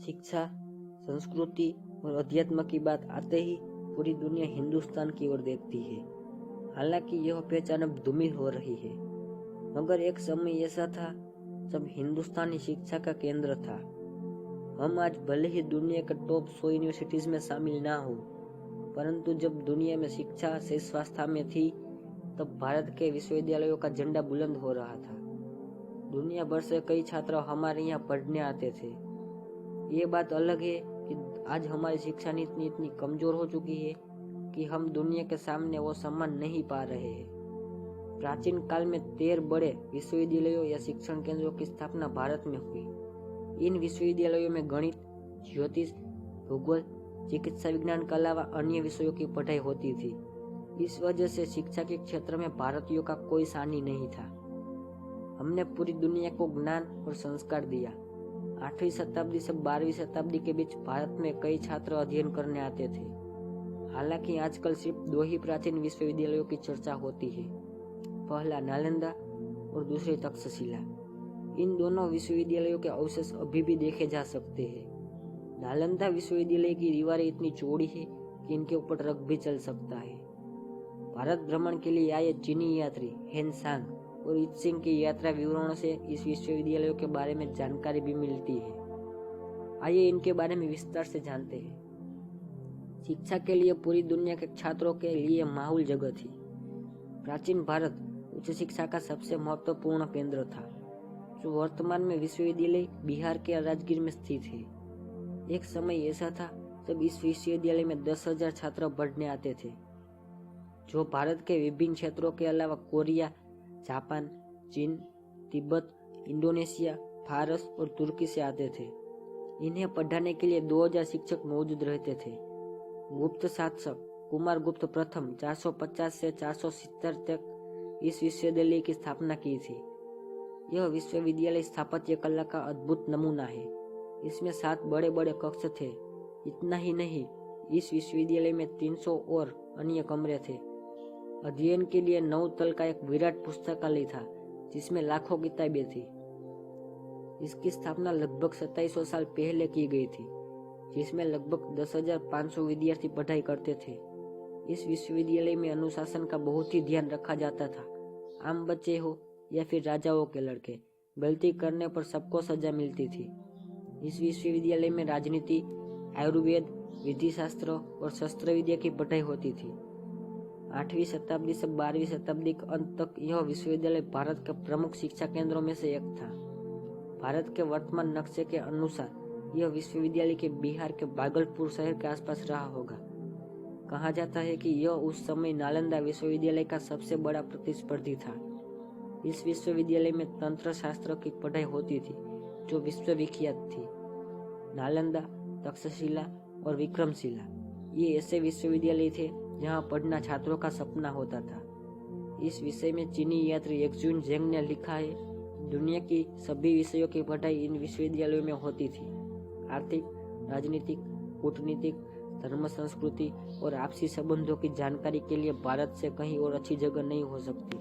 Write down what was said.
शिक्षा, संस्कृति और अध्यात्म की बात आते ही पूरी दुनिया हिंदुस्तान की ओर देखती है। हालांकि यह पहचान अब धूमिल हो रही है, मगर एक समय ऐसा था जब हिंदुस्तान ही शिक्षा का केंद्र था। हम आज भले ही दुनिया के टॉप 100 यूनिवर्सिटीज में शामिल ना हो, परंतु जब दुनिया में शिक्षा शीर्षावस्था में थी, तब भारत के विश्वविद्यालयों का झंडा बुलंद हो रहा था। दुनिया भर से कई छात्र हमारे यहाँ पढ़ने आते थे। ये बात अलग है कि आज हमारी शिक्षा नीति इतनी कमजोर हो चुकी है कि हम दुनिया के सामने वो सम्मान नहीं पा रहे हैं। प्राचीन काल में 13 बड़े विश्वविद्यालयों या शिक्षण केंद्रों की स्थापना भारत में हुई। इन विश्वविद्यालयों में गणित, ज्योतिष, भूगोल, चिकित्सा विज्ञान के अलावा अन्य विषयों की पढ़ाई होती थी। इस वजह से शिक्षा के क्षेत्र में भारतीयों का कोई सानी नहीं था। हमने पूरी दुनिया को ज्ञान और संस्कार दिया। 8वीं शताब्दी से 12वीं शताब्दी के बीच भारत में कई छात्र अध्ययन करने आते थे। हालांकि आजकल सिर्फ 2 ही प्राचीन विश्वविद्यालयों की चर्चा होती है, पहला नालंदा और दूसरी तक्षशिला। इन दोनों विश्वविद्यालयों के अवशेष अभी भी देखे जा सकते हैं। नालंदा विश्वविद्यालय की दीवारें इतनी चौड़ी है कि इनके ऊपर ट्रक भी चल सकता है। भारत भ्रमण के लिए आए चीनी यात्री हेन सांग और इत्सिंग की यात्रा विवरणों से इस विश्वविद्यालयों के बारे में जानकारी भी मिलती है। आइए इनके बारे में विस्तार से जानते हैं। शिक्षा के लिए पूरी दुनिया के छात्रों के लिए माहौल जगह थी। प्राचीन भारत उच्च शिक्षा का सबसे महत्वपूर्ण केंद्र था, जो वर्तमान में विश्वविद्यालय बिहार के राजगीर में स्थित है। एक समय ऐसा था जब इस विश्वविद्यालय में 10,000 छात्र पढ़ने आते थे, जो भारत के विभिन्न क्षेत्रों के अलावा कोरिया, जापान, चीन, तिब्बत, इंडोनेशिया, फारस और तुर्की से आते थे। इन्हें पढ़ाने के लिए 2000 शिक्षक मौजूद रहते थे। गुप्त शासक कुमार गुप्त प्रथम 450 से 470 तक इस विश्वविद्यालय की स्थापना की थी। यह विश्वविद्यालय स्थापत्य कला का अद्भुत नमूना है। इसमें 7 बड़े बड़े कक्ष थे। इतना ही नहीं, इस विश्वविद्यालय में 300 और अन्य कमरे थे। अध्ययन के लिए 9 तल का एक विराट पुस्तकालय था, जिसमें लाखों किताबें थी। इसकी स्थापना लगभग 2700 साल पहले की गई थी, जिसमें लगभग 10,500 विद्यार्थी पढ़ाई करते थे। इस विश्वविद्यालय में अनुशासन का बहुत ही ध्यान रखा जाता था। आम बच्चे हो या फिर राजाओं के लड़के, गलती करने पर सबको सजा मिलती थी। इस विश्वविद्यालय में राजनीति, आयुर्वेद, विधि शास्त्र और शस्त्र विद्या की पढ़ाई होती थी। 8वीं शताब्दी से 12वीं शताब्दी के अंत तक यह विश्वविद्यालय भारत के प्रमुख शिक्षा केंद्रों में से एक था। भारत के वर्तमान नक्शे के अनुसार यह विश्वविद्यालय के बिहार के भागलपुर शहर के आसपास रहा होगा। कहा जाता है कि यह उस समय नालंदा विश्वविद्यालय का सबसे बड़ा प्रतिस्पर्धी था। इस विश्वविद्यालय में तंत्र शास्त्र की पढ़ाई होती थी, जो विश्वविख्यात थी। नालंदा, तक्षशिला और विक्रमशिला ये ऐसे विश्वविद्यालय थे जहां पढ़ना छात्रों का सपना होता था। इस विषय में चीनी यात्री एक्जुन जेंग ने लिखा है, दुनिया की सभी विषयों की पढ़ाई इन विश्वविद्यालयों में होती थी। आर्थिक, राजनीतिक, कूटनीतिक, धर्म, संस्कृति और आपसी संबंधों की जानकारी के लिए भारत से कहीं और अच्छी जगह नहीं हो सकती।